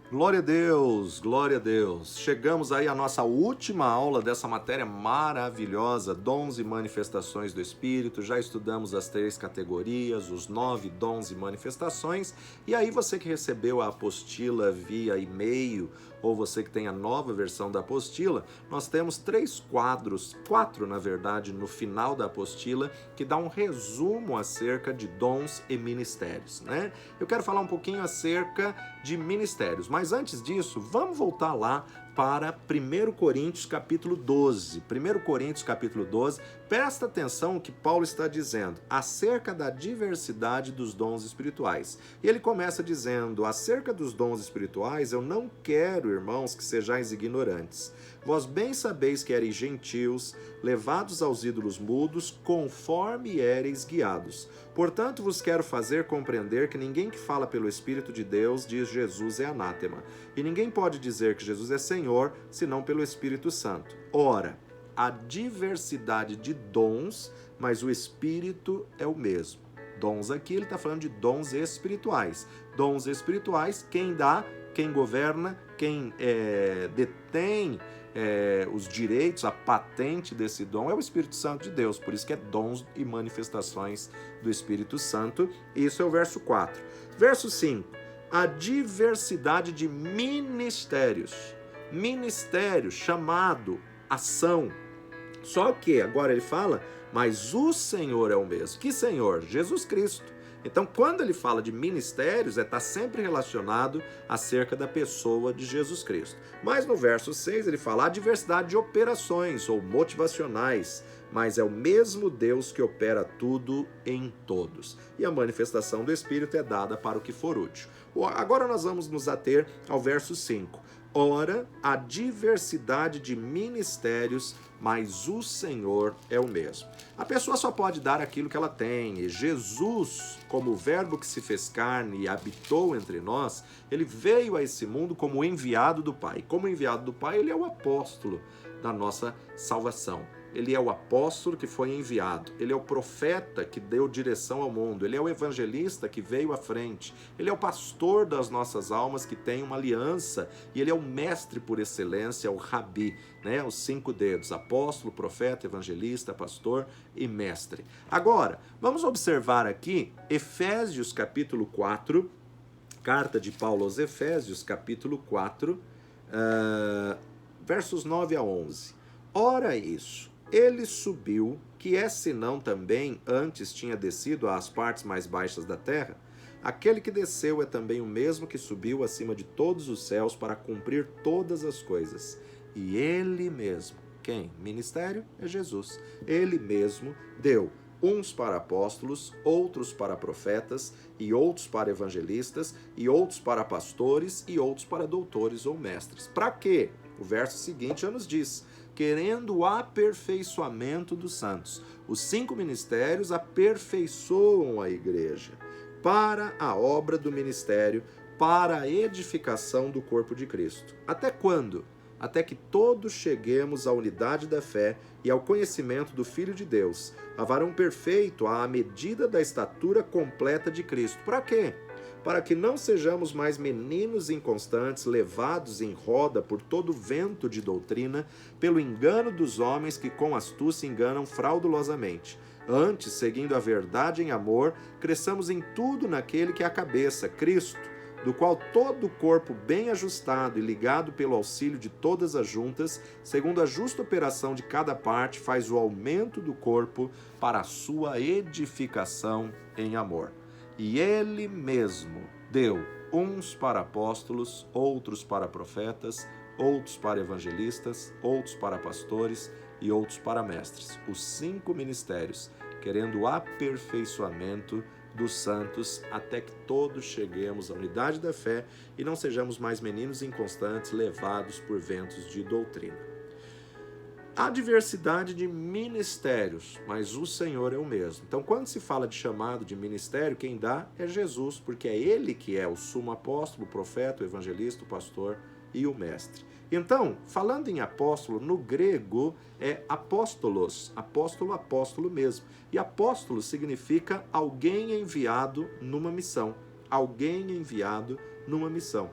Glória a Deus, glória a Deus. Chegamos aí à nossa última aula dessa matéria maravilhosa, dons e manifestações do Espírito. Já estudamos as 3 categorias, os 9 dons e manifestações. E aí você que recebeu a apostila via e-mail, ou você que tem a nova versão da apostila, nós temos 3 quadros, 4 na verdade, no final da apostila, que dá um resumo acerca de dons e ministérios, né? Eu quero falar um pouquinho acerca de ministérios, mas antes disso, vamos voltar lá para 1 Coríntios capítulo 12. 1 Coríntios capítulo 12, presta atenção no que Paulo está dizendo acerca da diversidade dos dons espirituais. E ele começa dizendo, acerca dos dons espirituais, eu não quero, irmãos, que sejais ignorantes. Vós bem sabeis que ereis gentios, levados aos ídolos mudos, conforme éreis guiados. Portanto, vos quero fazer compreender que ninguém que fala pelo Espírito de Deus diz Jesus é anátema. E ninguém pode dizer que Jesus é Senhor, senão pelo Espírito Santo. Ora, há diversidade de dons, mas o Espírito é o mesmo. Dons aqui, ele está falando de dons espirituais. Dons espirituais, quem dá, quem governa, quem detém os direitos, a patente desse dom é o Espírito Santo de Deus. Por isso que é dons e manifestações do Espírito Santo. Isso é o verso 4. Verso 5. A diversidade de ministérios. Ministério, chamado, ação. Só que agora ele fala, mas o Senhor é o mesmo. Que Senhor? Jesus Cristo. Então, quando ele fala de ministérios, está sempre relacionado acerca da pessoa de Jesus Cristo. Mas no verso 6 ele fala a diversidade de operações ou motivacionais, mas é o mesmo Deus que opera tudo em todos. E a manifestação do Espírito é dada para o que for útil. Agora nós vamos nos ater ao verso 5. Ora, a diversidade de ministérios, mas o Senhor é o mesmo. A pessoa só pode dar aquilo que ela tem. E Jesus, como o verbo que se fez carne e habitou entre nós, ele veio a esse mundo como enviado do Pai. Como enviado do Pai, ele é o apóstolo da nossa salvação. Ele é o apóstolo que foi enviado, ele é o profeta que deu direção ao mundo, ele é o evangelista que veio à frente, ele é o pastor das nossas almas que tem uma aliança e ele é o mestre por excelência, o rabi, né? Os 5 dedos, apóstolo, profeta, evangelista, pastor e mestre. Agora, vamos observar aqui Efésios capítulo 4, carta de Paulo aos Efésios capítulo 4, versos 9 a 11. Ora isso, ele subiu, que é senão também antes tinha descido às partes mais baixas da terra? Aquele que desceu é também o mesmo que subiu acima de todos os céus para cumprir todas as coisas. E ele mesmo, quem? Ministério é Jesus. Ele mesmo deu uns para apóstolos, outros para profetas, e outros para evangelistas, e outros para pastores, e outros para doutores ou mestres. Para quê? O verso seguinte já nos diz, querendo o aperfeiçoamento dos santos. Os 5 ministérios aperfeiçoam a igreja para a obra do ministério, para a edificação do corpo de Cristo. Até quando? Até que todos cheguemos à unidade da fé e ao conhecimento do Filho de Deus, a varão perfeito à medida da estatura completa de Cristo. Para quê? Para que não sejamos mais meninos inconstantes, levados em roda por todo vento de doutrina, pelo engano dos homens que com astúcia enganam fraudulosamente. Antes, seguindo a verdade em amor, cresçamos em tudo naquele que é a cabeça, Cristo, do qual todo o corpo bem ajustado e ligado pelo auxílio de todas as juntas, segundo a justa operação de cada parte, faz o aumento do corpo para a sua edificação em amor. E ele mesmo deu uns para apóstolos, outros para profetas, outros para evangelistas, outros para pastores e outros para mestres. Os 5 ministérios, querendo o aperfeiçoamento dos santos, até que todos cheguemos à unidade da fé e não sejamos mais meninos inconstantes, levados por ventos de doutrina. Há diversidade de ministérios, mas o Senhor é o mesmo. Então, quando se fala de chamado de ministério, quem dá é Jesus, porque é ele que é o sumo apóstolo, o profeta, o evangelista, o pastor e o mestre. Então, falando em apóstolo, no grego é apóstolos, apóstolo, apóstolo mesmo. E apóstolo significa alguém enviado numa missão. Alguém enviado numa missão.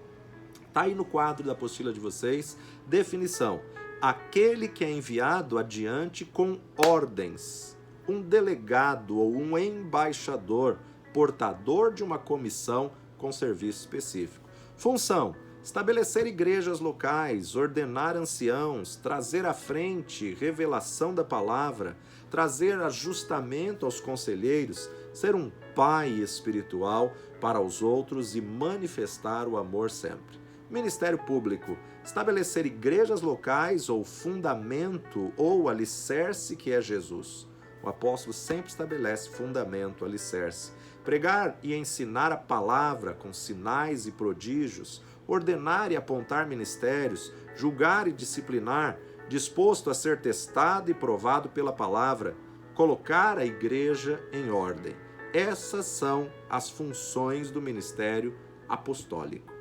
Está aí no quadro da apostila de vocês. Definição: aquele que é enviado adiante com ordens. Um delegado ou um embaixador, portador de uma comissão com serviço específico. Função: estabelecer igrejas locais, ordenar anciãos, trazer à frente revelação da palavra, trazer ajustamento aos conselheiros, ser um pai espiritual para os outros e manifestar o amor sempre. Ministério Público: estabelecer igrejas locais ou fundamento ou alicerce que é Jesus. O apóstolo sempre estabelece fundamento, alicerce. Pregar e ensinar a palavra com sinais e prodígios, ordenar e apontar ministérios, julgar e disciplinar, disposto a ser testado e provado pela palavra, colocar a igreja em ordem. Essas são as funções do ministério apostólico.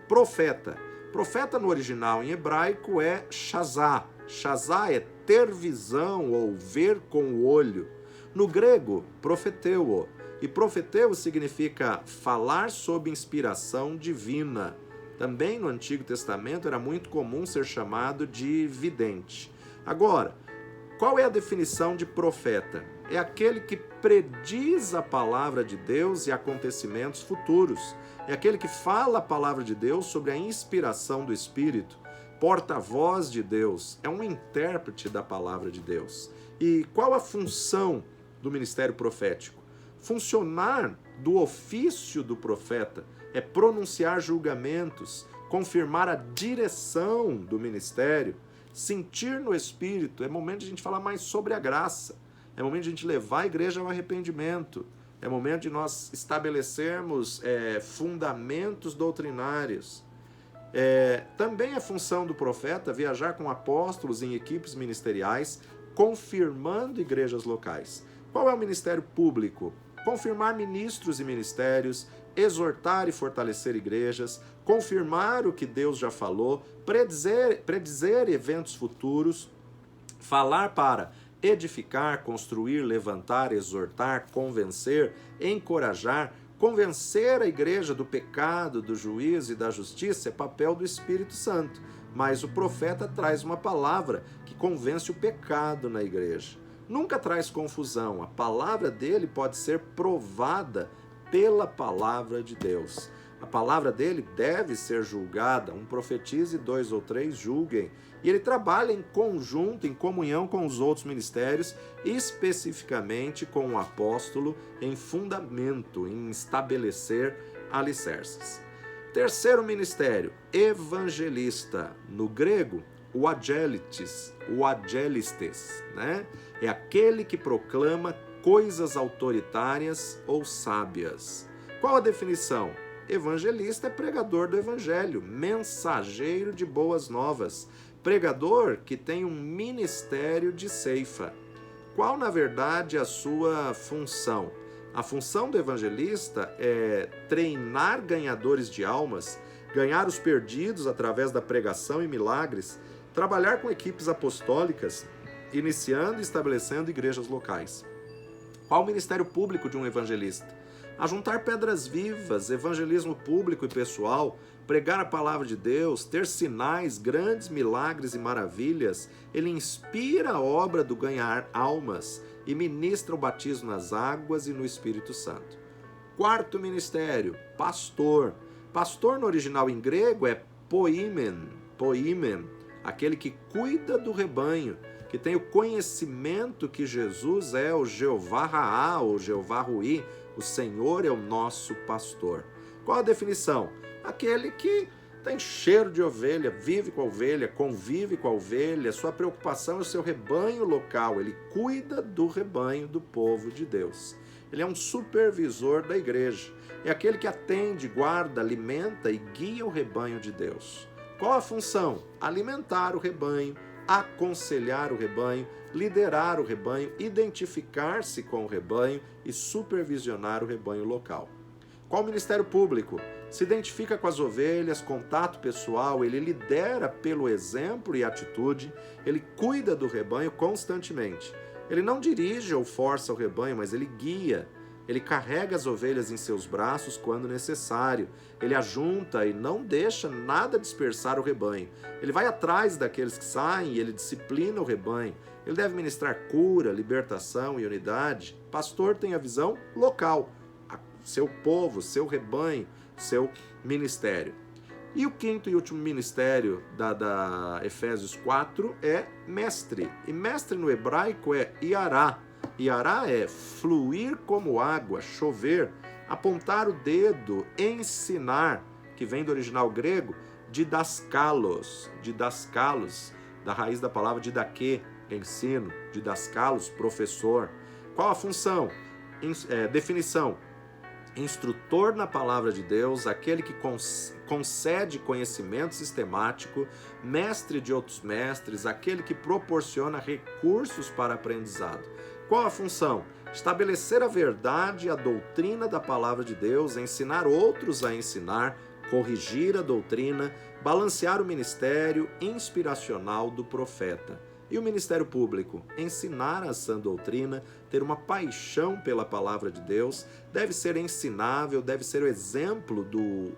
Profeta. Profeta no original em hebraico é shazá. Shazá é ter visão ou ver com o olho. No grego, profeteuo. E profeteuo significa falar sob inspiração divina. Também no Antigo Testamento era muito comum ser chamado de vidente. Agora, qual é a definição de profeta? É aquele que prediz a palavra de Deus e acontecimentos futuros. É aquele que fala a palavra de Deus sobre a inspiração do Espírito. Porta-voz de Deus, é um intérprete da palavra de Deus. E qual a função do ministério profético? Funcionar do ofício do profeta é pronunciar julgamentos, confirmar a direção do ministério, sentir no Espírito. É momento de a gente falar mais sobre a graça, é momento de a gente levar a igreja ao arrependimento, é momento de nós estabelecermos fundamentos doutrinários. Também é função do profeta viajar com apóstolos em equipes ministeriais, confirmando igrejas locais. Qual é o ministério público? Confirmar ministros e ministérios, exortar e fortalecer igrejas, confirmar o que Deus já falou, predizer eventos futuros, falar para edificar, construir, levantar, exortar, convencer, encorajar, convencer a igreja do pecado, do juízo e da justiça é papel do Espírito Santo. Mas o profeta traz uma palavra que convence o pecado na igreja. Nunca traz confusão. A palavra dele pode ser provada pela palavra de Deus. A palavra dele deve ser julgada. Um profetize, 2 ou 3 julguem. E ele trabalha em conjunto, em comunhão com os outros ministérios, especificamente com o apóstolo, em fundamento, em estabelecer alicerces. Terceiro ministério, evangelista. No grego, o agelistes, né? É aquele que proclama coisas autoritárias ou sábias. Qual a definição? Evangelista é pregador do evangelho, mensageiro de boas novas, pregador que tem um ministério de ceifa. Qual, na verdade, a sua função? A função do evangelista é treinar ganhadores de almas, ganhar os perdidos através da pregação e milagres, trabalhar com equipes apostólicas, iniciando e estabelecendo igrejas locais. Qual o ministério público de um evangelista? Ajuntar pedras vivas, evangelismo público e pessoal, pregar a palavra de Deus, ter sinais, grandes milagres e maravilhas. Ele inspira a obra do ganhar almas e ministra o batismo nas águas e no Espírito Santo. Quarto ministério, pastor. Pastor no original em grego é poimen, aquele que cuida do rebanho, que tem o conhecimento que Jesus é o Jeová Raá, ou Jeová Ruí, o Senhor é o nosso pastor. Qual a definição? Aquele que tem cheiro de ovelha, vive com a ovelha, convive com a ovelha, sua preocupação é o seu rebanho local, ele cuida do rebanho do povo de Deus. Ele é um supervisor da igreja, é aquele que atende, guarda, alimenta e guia o rebanho de Deus. Qual a função? Alimentar o rebanho, aconselhar o rebanho, liderar o rebanho, identificar-se com o rebanho e supervisionar o rebanho local. Qual o ministério público? Se identifica com as ovelhas, contato pessoal, ele lidera pelo exemplo e atitude, ele cuida do rebanho constantemente. Ele não dirige ou força o rebanho, mas ele guia. Ele carrega as ovelhas em seus braços quando necessário. Ele ajunta e não deixa nada dispersar o rebanho. Ele vai atrás daqueles que saem e ele disciplina o rebanho. Ele deve ministrar cura, libertação e unidade. O pastor tem a visão local, seu povo, seu rebanho, seu ministério. E o quinto e último ministério da Efésios 4 é mestre. E mestre no hebraico é iará. Iará é fluir como água, chover, apontar o dedo, ensinar, que vem do original grego, didaskalos, da raiz da palavra didaquê, ensino, didaskalos, professor. Qual a função? Definição: instrutor na palavra de Deus, aquele que concede conhecimento sistemático, mestre de outros mestres, aquele que proporciona recursos para aprendizado. Qual a função? Estabelecer a verdade e a doutrina da palavra de Deus, ensinar outros a ensinar, corrigir a doutrina, balancear o ministério inspiracional do profeta. E o ministério público? Ensinar a sã doutrina, ter uma paixão pela palavra de Deus, deve ser ensinável, deve ser o exemplo do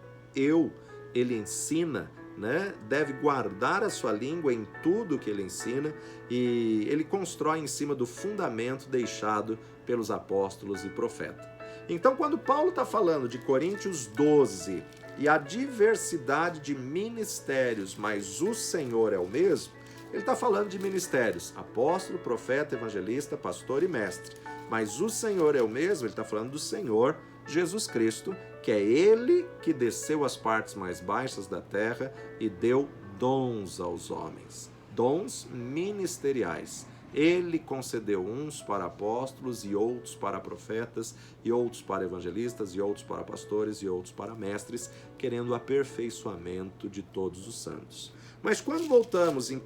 ele ensina, né? Deve guardar a sua língua em tudo que ele ensina e ele constrói em cima do fundamento deixado pelos apóstolos e profetas. Então, quando Paulo está falando de Coríntios 12 e a diversidade de ministérios, mas o Senhor é o mesmo, ele está falando de ministérios, apóstolo, profeta, evangelista, pastor e mestre. Mas o Senhor é o mesmo, ele está falando do Senhor Jesus Cristo, que é Ele que desceu às partes mais baixas da terra e deu dons aos homens. Dons ministeriais. Ele concedeu uns para apóstolos e outros para profetas, e outros para evangelistas, e outros para pastores, e outros para mestres, querendo o aperfeiçoamento de todos os santos. Mas quando voltamos em 1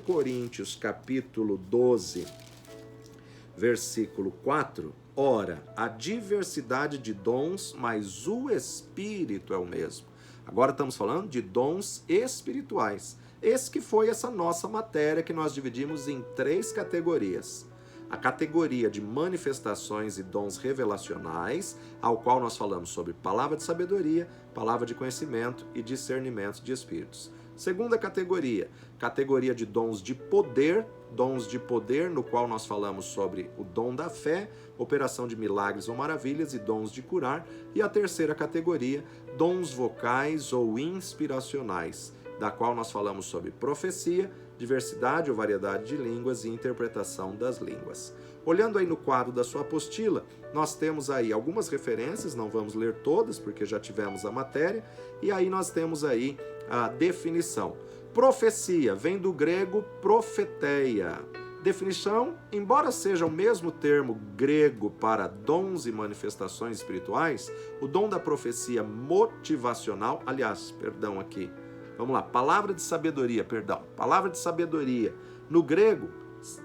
Coríntios capítulo 12, versículo 4, ora, a diversidade de dons, mas o Espírito é o mesmo. Agora estamos falando de dons espirituais. Esse que foi essa nossa matéria que nós dividimos em 3 categorias. A categoria de manifestações e dons revelacionais, ao qual nós falamos sobre palavra de sabedoria, palavra de conhecimento e discernimento de espíritos. Segunda categoria de dons de poder, no qual nós falamos sobre o dom da fé, operação de milagres ou maravilhas e dons de curar. E a terceira categoria, dons vocais ou inspiracionais, da qual nós falamos sobre profecia, diversidade ou variedade de línguas e interpretação das línguas. Olhando aí no quadro da sua apostila, nós temos aí algumas referências, não vamos ler todas porque já tivemos a matéria, e aí nós temos aí a definição. Profecia vem do grego profeteia. Definição: embora seja o mesmo termo grego para dons e manifestações espirituais, o dom da profecia motivacional, palavra de sabedoria, no grego,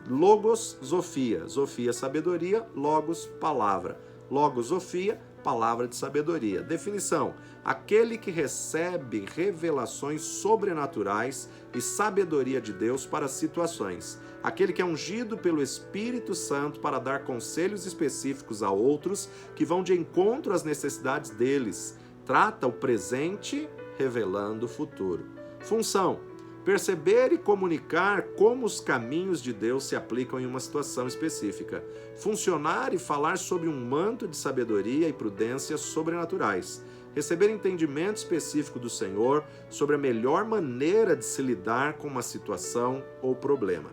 logos, zofia, sabedoria, logos, palavra, logosofia, palavra de sabedoria. Definição: aquele que recebe revelações sobrenaturais e sabedoria de Deus para situações. Aquele que é ungido pelo Espírito Santo para dar conselhos específicos a outros que vão de encontro às necessidades deles. Trata o presente, revelando o futuro. Função: perceber e comunicar como os caminhos de Deus se aplicam em uma situação específica. Funcionar e falar sobre um manto de sabedoria e prudência sobrenaturais. Receber entendimento específico do Senhor sobre a melhor maneira de se lidar com uma situação ou problema.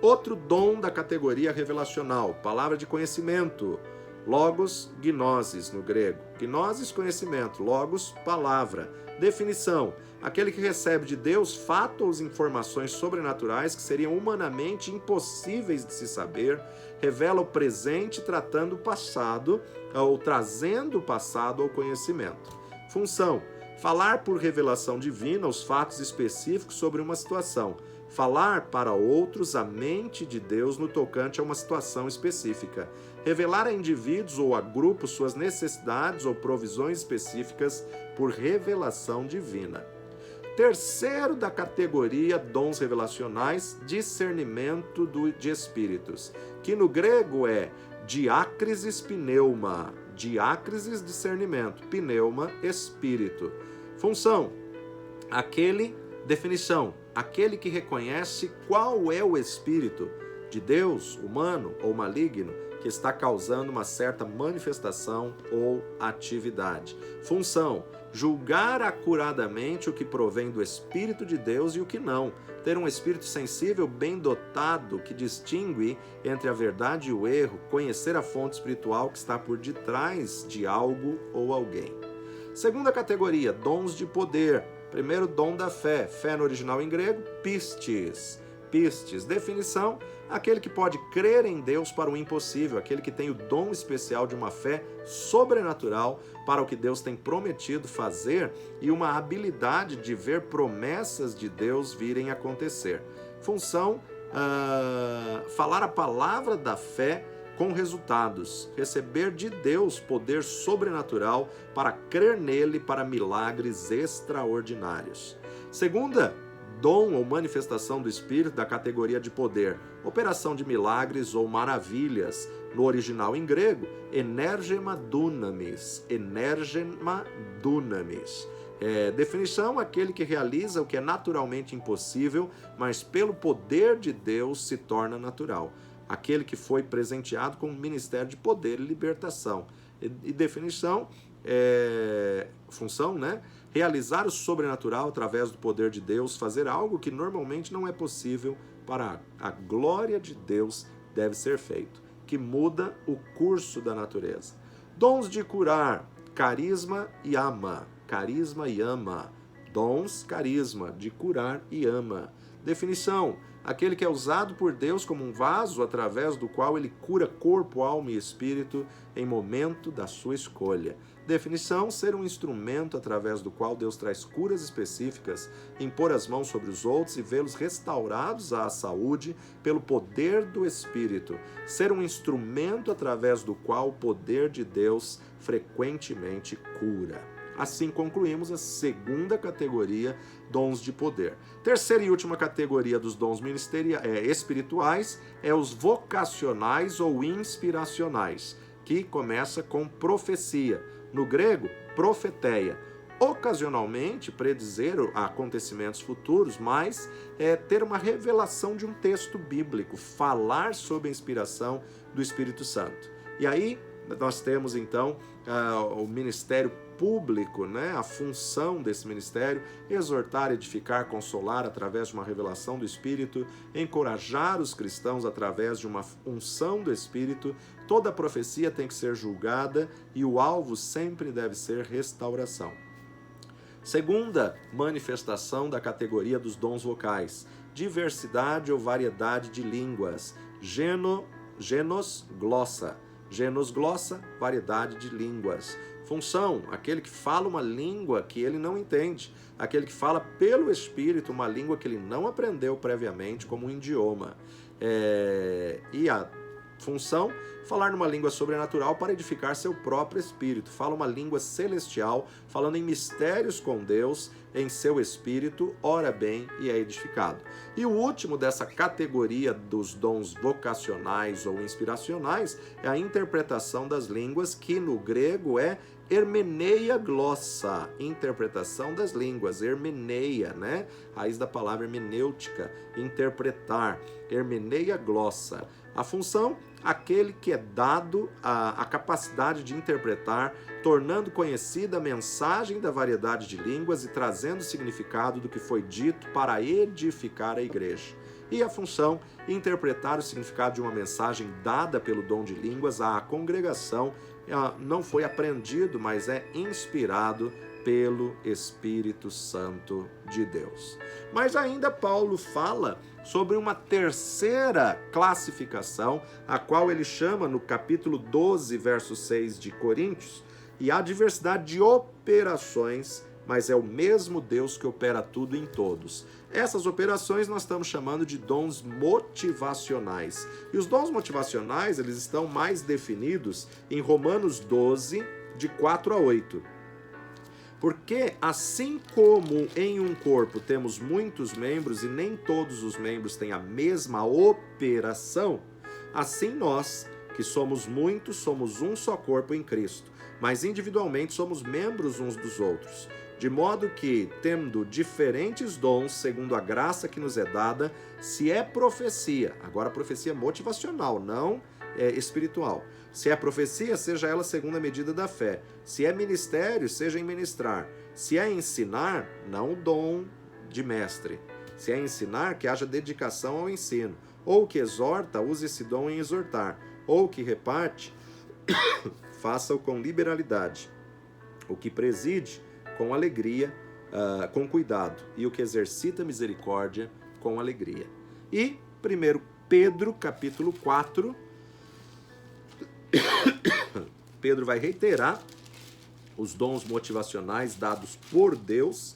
Outro dom da categoria revelacional, palavra de conhecimento. Logos, gnosis no grego. Gnosis, conhecimento. Logos, palavra. Definição: aquele que recebe de Deus fatos ou informações sobrenaturais que seriam humanamente impossíveis de se saber, revela o presente tratando o passado ou trazendo o passado ao conhecimento. Função: falar por revelação divina os fatos específicos sobre uma situação. Falar para outros a mente de Deus no tocante a uma situação específica. Revelar a indivíduos ou a grupos suas necessidades ou provisões específicas por revelação divina. Terceiro da categoria dons revelacionais, discernimento de espíritos, que no grego é Diácrisis pneuma. Diácrisis, discernimento. Pneuma, espírito. Função, definição, aquele que reconhece qual é o espírito de Deus, humano ou maligno, que está causando uma certa manifestação ou atividade. Função, julgar acuradamente o que provém do Espírito de Deus e o que não. Ter um espírito sensível, bem dotado, que distingue entre a verdade e o erro, conhecer a fonte espiritual que está por detrás de algo ou alguém. Segunda categoria, dons de poder. Primeiro, dom da fé. Fé no original em grego, pistis. Pistis, definição, aquele que pode crer em Deus para o impossível, aquele que tem o dom especial de uma fé sobrenatural para o que Deus tem prometido fazer e uma habilidade de ver promessas de Deus virem a acontecer. Função, falar a palavra da fé com resultados, receber de Deus poder sobrenatural para crer nele para milagres extraordinários. Segunda, dom ou manifestação do Espírito da categoria de poder, operação de milagres ou maravilhas, no original em grego, energema dunamis, energema dunamis. Definição, aquele que realiza o que é naturalmente impossível, mas pelo poder de Deus se torna natural. Aquele que foi presenteado com um ministério de poder e libertação. E definição, função, né? Realizar o sobrenatural através do poder de Deus, fazer algo que normalmente não é possível para a glória de Deus deve ser feito, que muda o curso da natureza. Dons de curar, carisma e ama. Carisma e ama. Dons, carisma, de curar e ama. Definição, aquele que é usado por Deus como um vaso através do qual ele cura corpo, alma e espírito em momento da sua escolha. Definição, ser um instrumento através do qual Deus traz curas específicas, impor as mãos sobre os outros e vê-los restaurados à saúde pelo poder do Espírito. Ser um instrumento através do qual o poder de Deus frequentemente cura. Assim concluímos a segunda categoria, dons de poder. Terceira e última categoria dos dons espirituais é os vocacionais ou inspiracionais, que começa com profecia. No grego, profeteia. Ocasionalmente predizer acontecimentos futuros, mas ter uma revelação de um texto bíblico, falar sobre a inspiração do Espírito Santo. E aí nós temos então o ministério público, né? A função desse ministério, exortar, edificar, consolar através de uma revelação do Espírito, encorajar os cristãos através de uma unção do Espírito. Toda profecia tem que ser julgada e o alvo sempre deve ser restauração. Segunda manifestação da categoria dos dons vocais, diversidade ou variedade de línguas, genos glossa. Genos glossa, variedade de línguas. Função, aquele que fala uma língua que ele não entende, aquele que fala pelo Espírito uma língua que ele não aprendeu previamente como um idioma. E a função, falar numa língua sobrenatural para edificar seu próprio espírito. Fala uma língua celestial, falando em mistérios com Deus, em seu espírito, ora bem, e é edificado. E o último dessa categoria dos dons vocacionais ou inspiracionais é a interpretação das línguas, que no grego é hermeneia glossa, interpretação das línguas, hermeneia, né? Raiz da palavra hermenêutica, interpretar, hermeneia glossa. A função, aquele que é dado a capacidade de interpretar, tornando conhecida a mensagem da variedade de línguas e trazendo o significado do que foi dito para edificar a igreja. E a função, interpretar o significado de uma mensagem dada pelo dom de línguas à congregação, não foi aprendido, mas é inspirado pelo Espírito Santo de Deus. Mas ainda Paulo fala sobre uma terceira classificação, a qual ele chama no capítulo 12, verso 6 de Coríntios, e há diversidade de operações, mas é o mesmo Deus que opera tudo em todos. Essas operações nós estamos chamando de dons motivacionais. E os dons motivacionais, eles estão mais definidos em Romanos 12, de 4 a 8. Porque assim como em um corpo temos muitos membros e nem todos os membros têm a mesma operação, assim nós, que somos muitos, somos um só corpo em Cristo, mas individualmente somos membros uns dos outros. De modo que, tendo diferentes dons, segundo a graça que nos é dada, se é profecia, agora profecia motivacional, não espiritual. Se é profecia, seja ela segundo a medida da fé. Se é ministério, seja em ministrar. Se é ensinar, não o dom de mestre. Se é ensinar, que haja dedicação ao ensino. Ou que exorta, use esse dom em exortar. Ou que reparte, faça-o com liberalidade. O que preside, com alegria, com cuidado. E o que exercita misericórdia, com alegria. E 1 Pedro, capítulo 4, Pedro vai reiterar os dons motivacionais dados por Deus.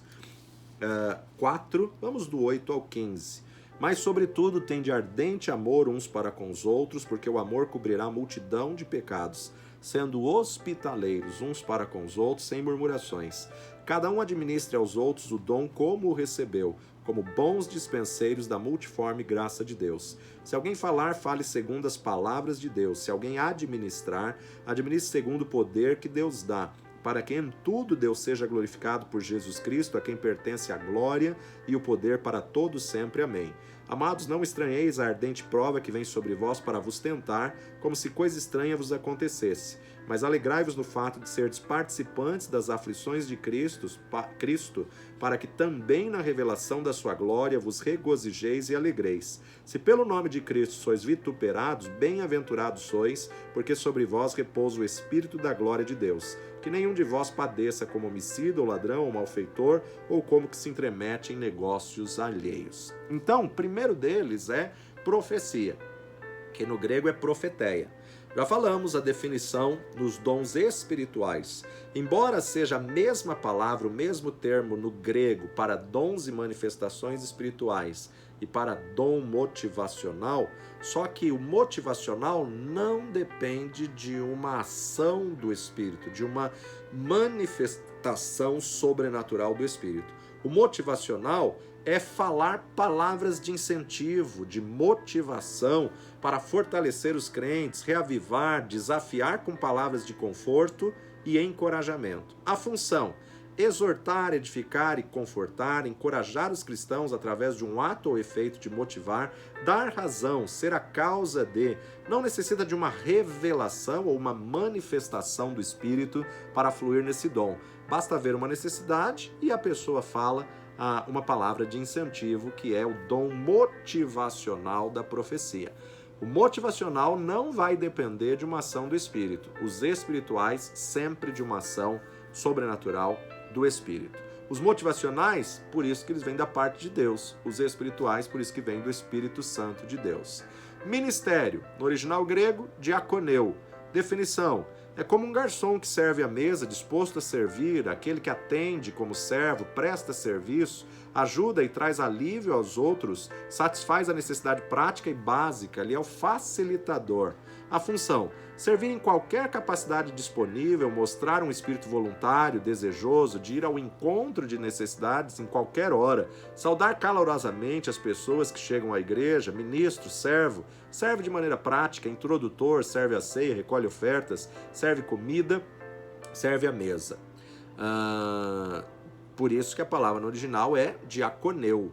4, vamos do 8 ao 15. Mas, sobretudo, tende ardente amor uns para com os outros, porque o amor cobrirá a multidão de pecados, sendo hospitaleiros uns para com os outros, sem murmurações. Cada um administre aos outros o dom como o recebeu, como bons dispenseiros da multiforme graça de Deus. Se alguém falar, fale segundo as palavras de Deus. Se alguém administrar, administre segundo o poder que Deus dá, para que em tudo Deus seja glorificado por Jesus Cristo, a quem pertence a glória e o poder para todos sempre. Amém. Amados, não estranheis a ardente prova que vem sobre vós para vos tentar, como se coisa estranha vos acontecesse. Mas alegrai-vos no fato de serdes participantes das aflições de Cristo, para que também na revelação da sua glória vos regozijeis e alegreis. Se pelo nome de Cristo sois vituperados, bem-aventurados sois, porque sobre vós repousa o Espírito da glória de Deus. Que nenhum de vós padeça como homicida, ou ladrão, ou malfeitor, ou como que se entremete em negócios alheios. Então, o primeiro deles é profecia, que no grego é profeteia. Já falamos a definição dos dons espirituais. Embora seja a mesma palavra, o mesmo termo no grego para dons e manifestações espirituais e para dom motivacional, só que o motivacional não depende de uma ação do Espírito, de uma manifestação sobrenatural do Espírito. O motivacional é falar palavras de incentivo, de motivação para fortalecer os crentes, reavivar, desafiar com palavras de conforto e encorajamento. A função: exortar, edificar e confortar, encorajar os cristãos através de um ato ou efeito de motivar, dar razão, ser a causa de. Não necessita de uma revelação ou uma manifestação do Espírito para fluir nesse dom. Basta haver uma necessidade e a pessoa fala uma palavra de incentivo, que é o dom motivacional da profecia. O motivacional não vai depender de uma ação do Espírito. Os espirituais, sempre de uma ação sobrenatural do Espírito. Os motivacionais, por isso que eles vêm da parte de Deus. Os espirituais, por isso que vêm do Espírito Santo de Deus. Ministério, no original grego, diaconeu. Definição: é como um garçom que serve à mesa, disposto a servir, aquele que atende como servo, presta serviço, ajuda e traz alívio aos outros, satisfaz a necessidade prática e básica, ele é o facilitador. A função: servir em qualquer capacidade disponível, mostrar um espírito voluntário, desejoso de ir ao encontro de necessidades em qualquer hora, saudar calorosamente as pessoas que chegam à igreja, ministro, servo, serve de maneira prática, introdutor, serve a ceia, recolhe ofertas, serve comida, serve a mesa. Por isso que a palavra no original é diaconeu,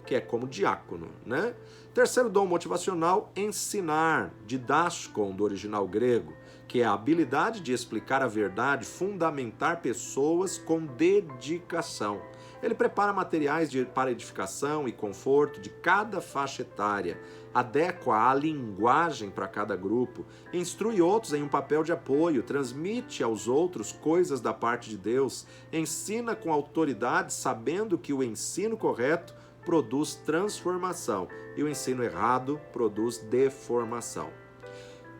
que é como diácono, né? Terceiro dom motivacional, ensinar, didaskon, do original grego, que é a habilidade de explicar a verdade, fundamentar pessoas com dedicação. Ele prepara materiais para edificação e conforto de cada faixa etária, adequa a linguagem para cada grupo, instrui outros em um papel de apoio, transmite aos outros coisas da parte de Deus, ensina com autoridade, sabendo que o ensino correto produz transformação e o ensino errado produz deformação.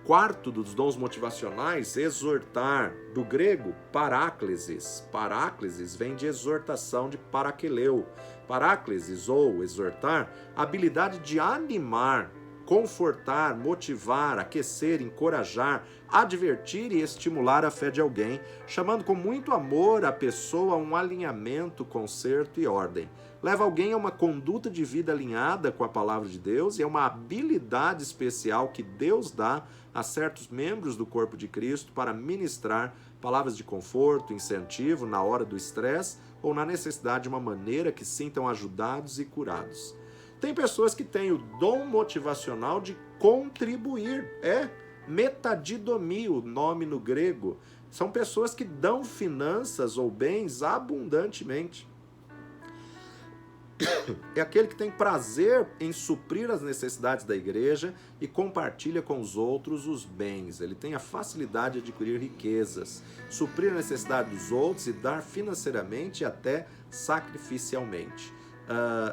Quarto dos dons motivacionais, exortar, do grego paráclesis. Paráclesis vem de exortação, de parakeleu. Paráclesis, ou exortar, habilidade de animar, confortar, motivar, aquecer, encorajar, advertir e estimular a fé de alguém, chamando com muito amor a pessoa a um alinhamento, conserto e ordem. Leva alguém a uma conduta de vida alinhada com a palavra de Deus e é uma habilidade especial que Deus dá a certos membros do corpo de Cristo para ministrar palavras de conforto, incentivo na hora do estresse ou na necessidade de uma maneira que sintam ajudados e curados. Tem pessoas que têm o dom motivacional de contribuir, metadidomia, o nome no grego. São pessoas que dão finanças ou bens abundantemente. É aquele que tem prazer em suprir as necessidades da igreja e compartilha com os outros os bens. Ele tem a facilidade de adquirir riquezas, suprir a necessidade dos outros e dar financeiramente e até sacrificialmente.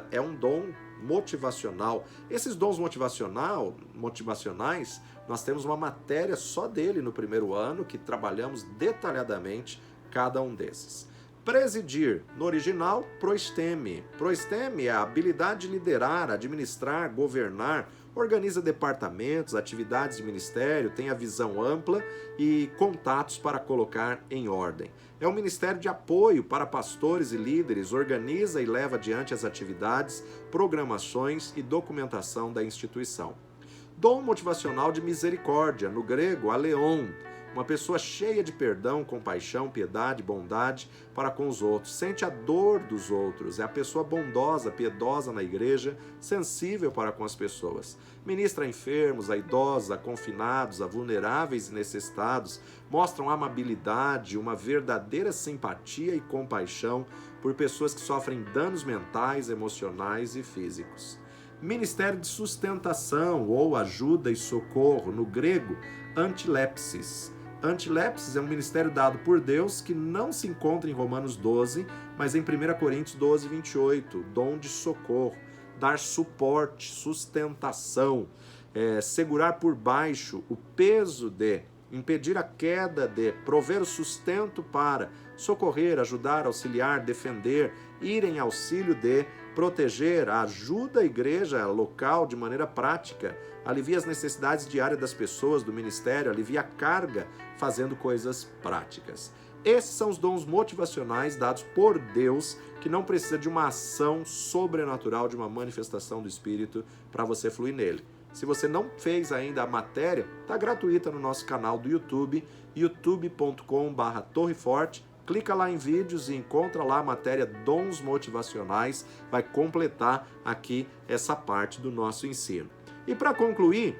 É um dom motivacional. Esses dons motivacionais, nós temos uma matéria só dele no primeiro ano, que trabalhamos detalhadamente cada um desses. Presidir, no original, proisteme. Proisteme é a habilidade de liderar, administrar, governar, organiza departamentos, atividades de ministério, tem a visão ampla e contatos para colocar em ordem. É um ministério de apoio para pastores e líderes, organiza e leva adiante as atividades, programações e documentação da instituição. Dom motivacional de misericórdia, no grego, aleon. Uma pessoa cheia de perdão, compaixão, piedade, bondade para com os outros. Sente a dor dos outros. É a pessoa bondosa, piedosa na igreja, sensível para com as pessoas. Ministra a enfermos, a idosos, a confinados, a vulneráveis e necessitados. Mostram amabilidade, uma verdadeira simpatia e compaixão por pessoas que sofrem danos mentais, emocionais e físicos. Ministério de sustentação ou ajuda e socorro, no grego, antilepsis. Antilepsis é um ministério dado por Deus que não se encontra em Romanos 12, mas em 1 Coríntios 12, 28, dom de socorro, dar suporte, sustentação, segurar por baixo o peso de, impedir a queda de, prover o sustento para, socorrer, ajudar, auxiliar, defender, ir em auxílio de, proteger, ajuda a igreja local de maneira prática, alivia as necessidades diárias das pessoas, do ministério, alivia a carga fazendo coisas práticas. Esses são os dons motivacionais dados por Deus, que não precisa de uma ação sobrenatural, de uma manifestação do Espírito para você fluir nele. Se você não fez ainda a matéria, está gratuita no nosso canal do YouTube, youtube.com/torreforte. Clica lá em vídeos e encontra lá a matéria Dons Motivacionais, vai completar aqui essa parte do nosso ensino. E para concluir,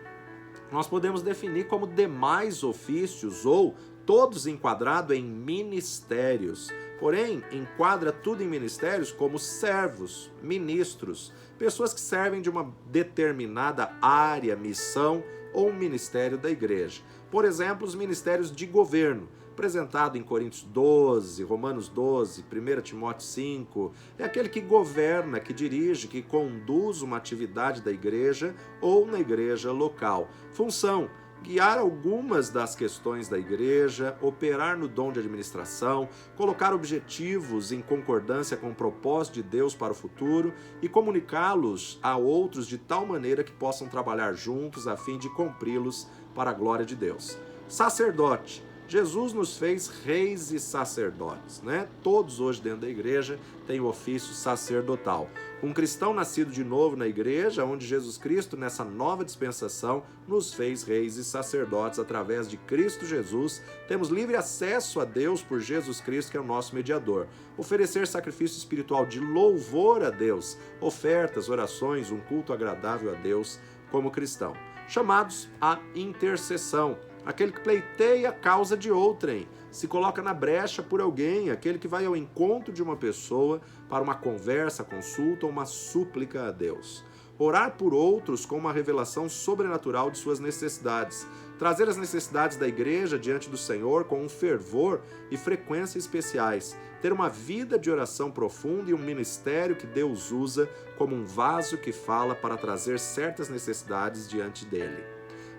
nós podemos definir como demais ofícios ou todos enquadrados em ministérios. Porém, enquadra tudo em ministérios como servos, ministros, pessoas que servem de uma determinada área, missão ou ministério da igreja. Por exemplo, os ministérios de governo, apresentado em Coríntios 12, Romanos 12, 1 Timóteo 5, é aquele que governa, que dirige, que conduz uma atividade da igreja ou na igreja local. Função: guiar algumas das questões da igreja, operar no dom de administração, colocar objetivos em concordância com o propósito de Deus para o futuro e comunicá-los a outros de tal maneira que possam trabalhar juntos a fim de cumpri-los para a glória de Deus. Sacerdote: Jesus nos fez reis e sacerdotes, né? Todos hoje dentro da igreja têm o ofício sacerdotal. Um cristão nascido de novo na igreja, onde Jesus Cristo, nessa nova dispensação, nos fez reis e sacerdotes através de Cristo Jesus. Temos livre acesso a Deus por Jesus Cristo, que é o nosso mediador. Oferecer sacrifício espiritual de louvor a Deus, ofertas, orações, um culto agradável a Deus como cristão. Chamados à intercessão: aquele que pleiteia a causa de outrem, se coloca na brecha por alguém, aquele que vai ao encontro de uma pessoa para uma conversa, consulta ou uma súplica a Deus. Orar por outros com uma revelação sobrenatural de suas necessidades. Trazer as necessidades da igreja diante do Senhor com um fervor e frequência especiais. Ter uma vida de oração profunda e um ministério que Deus usa como um vaso que fala para trazer certas necessidades diante dele.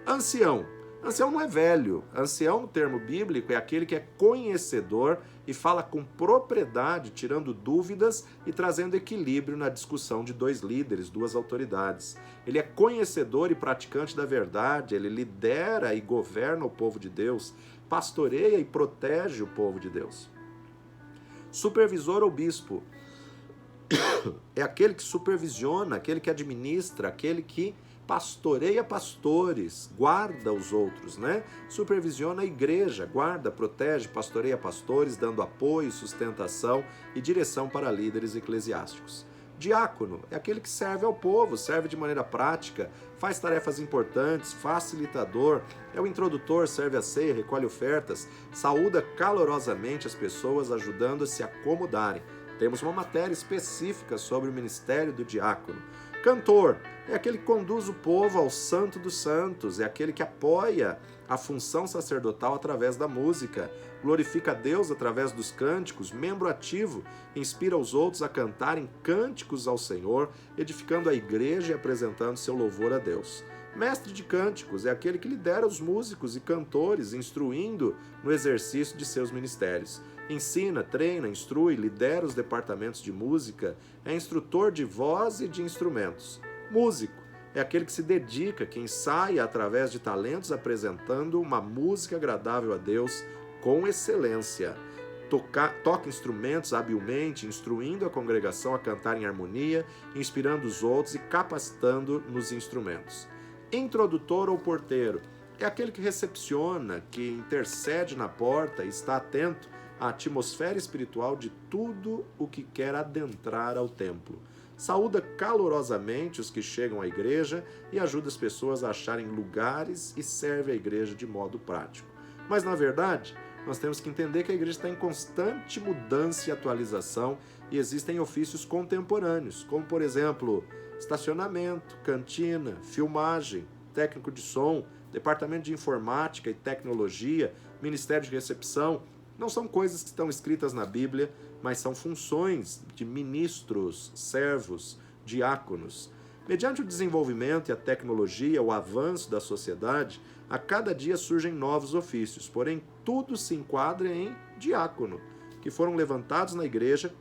Ancião: ancião não é velho. Ancião, no termo bíblico, é aquele que é conhecedor e fala com propriedade, tirando dúvidas e trazendo equilíbrio na discussão de dois líderes, duas autoridades. Ele é conhecedor e praticante da verdade, ele lidera e governa o povo de Deus, pastoreia e protege o povo de Deus. Supervisor ou bispo é aquele que supervisiona, aquele que administra, aquele que pastoreia pastores, guarda os outros, né? Supervisiona a igreja, guarda, protege, pastoreia pastores, dando apoio, sustentação e direção para líderes eclesiásticos. Diácono é aquele que serve ao povo, serve de maneira prática, faz tarefas importantes, facilitador, é o introdutor, serve a ceia, recolhe ofertas, saúda calorosamente as pessoas, ajudando a se acomodarem. Temos uma matéria específica sobre o ministério do diácono. Cantor é aquele que conduz o povo ao Santo dos Santos, é aquele que apoia a função sacerdotal através da música, glorifica a Deus através dos cânticos, membro ativo, inspira os outros a cantarem cânticos ao Senhor, edificando a igreja e apresentando seu louvor a Deus. Mestre de cânticos é aquele que lidera os músicos e cantores, instruindo no exercício de seus ministérios. Ensina, treina, instrui, lidera os departamentos de música, é instrutor de voz e de instrumentos. Músico é aquele que se dedica, que ensaia através de talentos apresentando uma música agradável a Deus com excelência. Toca instrumentos habilmente, instruindo a congregação a cantar em harmonia, inspirando os outros e capacitando nos instrumentos. Introdutor ou porteiro é aquele que recepciona, que intercede na porta e está atento à atmosfera espiritual de tudo o que quer adentrar ao templo. Saúda calorosamente os que chegam à igreja e ajuda as pessoas a acharem lugares e serve a igreja de modo prático. Mas, na verdade, nós temos que entender que a igreja está em constante mudança e atualização e existem ofícios contemporâneos, como, por exemplo, estacionamento, cantina, filmagem, técnico de som, departamento de informática e tecnologia, ministério de recepção. Não são coisas que estão escritas na Bíblia, mas são funções de ministros, servos, diáconos. Mediante o desenvolvimento e a tecnologia, o avanço da sociedade, a cada dia surgem novos ofícios, porém tudo se enquadra em diácono, que foram levantados na igreja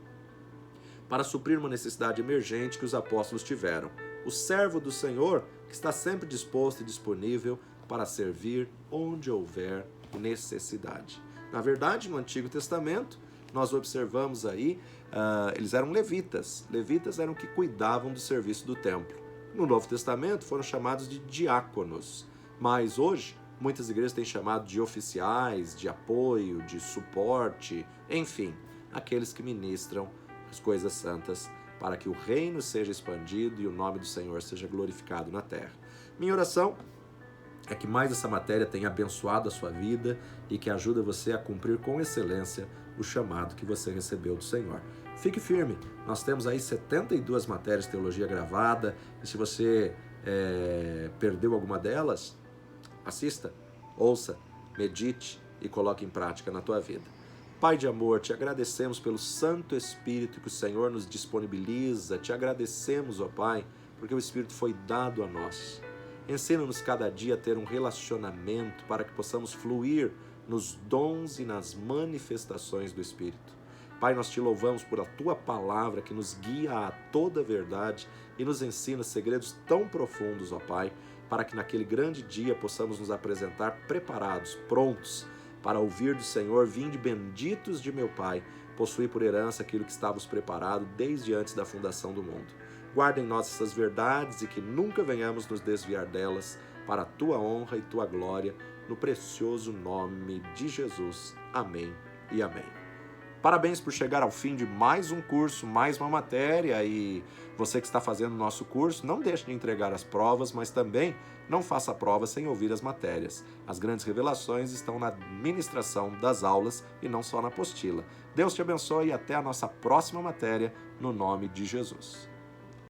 para suprir uma necessidade emergente que os apóstolos tiveram. O servo do Senhor, que está sempre disposto e disponível para servir onde houver necessidade. Na verdade, no Antigo Testamento, nós observamos aí, eles eram levitas. Levitas eram que cuidavam do serviço do templo. No Novo Testamento foram chamados de diáconos, mas hoje muitas igrejas têm chamado de oficiais, de apoio, de suporte, enfim, aqueles que ministram as coisas santas para que o reino seja expandido e o nome do Senhor seja glorificado na terra. Minha oração é que mais essa matéria tenha abençoado a sua vida e que ajude você a cumprir com excelência o chamado que você recebeu do Senhor. Fique firme, nós temos aí 72 matérias de teologia gravada e se você perdeu alguma delas, assista, ouça, medite e coloque em prática na tua vida. Pai de amor, te agradecemos pelo Santo Espírito que o Senhor nos disponibiliza, te agradecemos, ó Pai, porque o Espírito foi dado a nós. Ensina-nos cada dia a ter um relacionamento para que possamos fluir nos dons e nas manifestações do Espírito. Pai, nós te louvamos por a Tua palavra que nos guia a toda a verdade e nos ensina segredos tão profundos, ó Pai, para que naquele grande dia possamos nos apresentar preparados, prontos, para ouvir do Senhor: vinde benditos de meu Pai, possuir por herança aquilo que estávamos preparado desde antes da fundação do mundo. Guarda em nós essas verdades e que nunca venhamos nos desviar delas, para a Tua honra e Tua glória, no precioso nome de Jesus. Amém e amém. Parabéns por chegar ao fim de mais um curso, mais uma matéria, e você que está fazendo o nosso curso, não deixe de entregar as provas, mas também não faça a prova sem ouvir as matérias. As grandes revelações estão na ministração das aulas e não só na apostila. Deus te abençoe e até a nossa próxima matéria, no nome de Jesus.